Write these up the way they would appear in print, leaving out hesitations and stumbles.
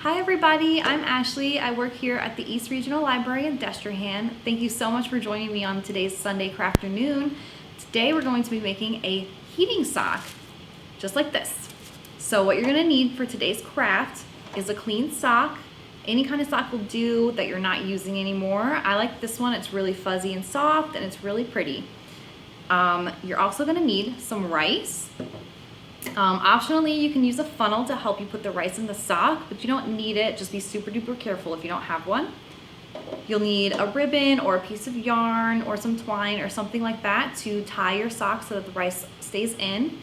Hi everybody, I'm Ashley. I work here at the East Regional Library in Destrehan. Thank you so much for joining me on today's Sunday Crafternoon. Today we're going to be making a heating sock, just like this. So what you're gonna need for today's craft is a clean sock. Any kind of sock will do that you're not using anymore. I like this one, it's really fuzzy and soft and it's really pretty. You're also gonna need some rice. Optionally, you can use a funnel to help you put the rice in the sock, but you don't need it. Just be super duper careful if you don't have one. You'll need a ribbon or a piece of yarn or some twine or something like that to tie your sock so that the rice stays in.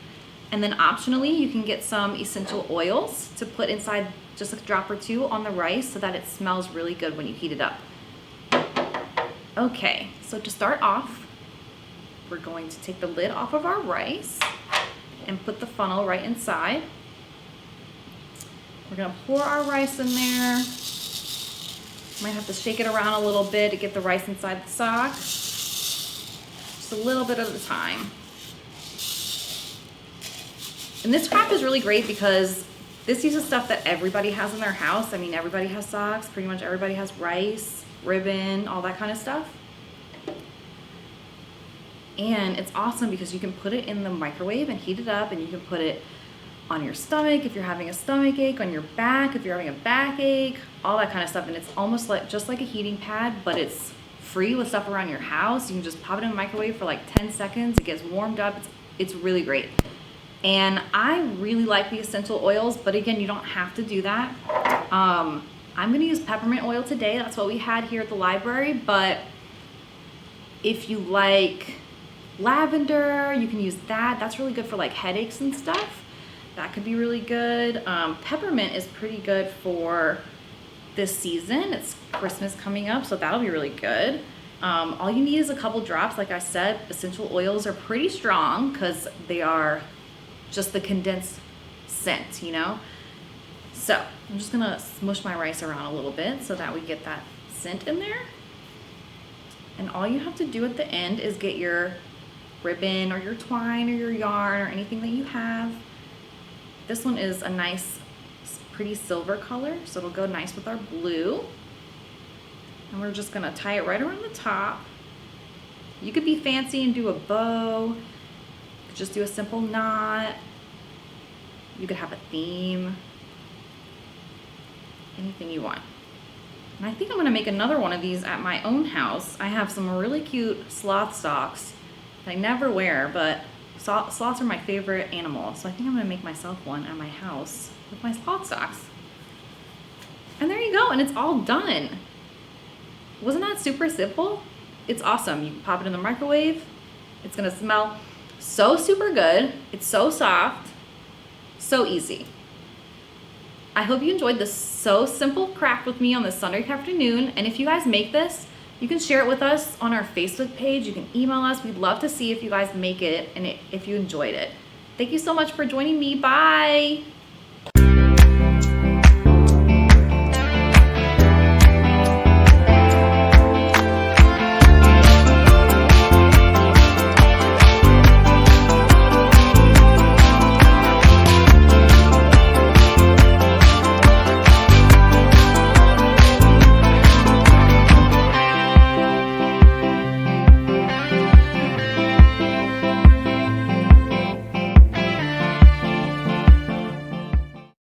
And then optionally, you can get some essential oils to put inside just a drop or two on the rice so that it smells really good when you heat it up. Okay, so to start off, we're going to take the lid off of our rice and put the funnel right inside. We're gonna pour our rice in there. Might have to shake it around a little bit to get the rice inside the sock. Just a little bit at a time. And this craft is really great because this uses stuff that everybody has in their house. I mean, everybody has socks, pretty much everybody has rice, ribbon, all that kind of stuff. And it's awesome because you can put it in the microwave and heat it up, and you can put it on your stomach if you're having a stomach ache, on your back if you're having a backache, all that kind of stuff. And it's almost like just like a heating pad, but it's free with stuff around your house. You can just pop it in the microwave for like 10 seconds. It gets warmed up. It's really great. And I really like the essential oils, but again, you don't have to do that. I'm gonna use peppermint oil today. That's what we had here at the library, but if you like lavender, you can use that. That's really good for like headaches and stuff. That could be really good. Peppermint is pretty good for this season. It's Christmas coming up, so that'll be really good. All you need is a couple drops. Like I said, essential oils are pretty strong because they are just the condensed scent, you know? So I'm just gonna smush my rice around a little bit so that we get that scent in there. And all you have to do at the end is get your ribbon or your twine or your yarn or anything that you have. This one is a nice, pretty silver color, so it'll go nice with our blue. And we're just gonna tie it right around the top. You could be fancy and do a bow. You could just do a simple knot. You could have a theme. Anything you want. And I think I'm gonna make another one of these at my own house. I have some really cute sloth socks I never wear, but sloths are my favorite animal. So I think I'm gonna make myself one at my house with my sloth socks. And there you go, and it's all done. Wasn't that super simple? It's awesome. You can pop it in the microwave. It's gonna smell so super good. It's so soft, so easy. I hope you enjoyed this so simple craft with me on this Sunday afternoon. And if you guys make this, you can share it with us on our Facebook page. You can email us. We'd love to see if you guys make it and if you enjoyed it. Thank you so much for joining me. Bye.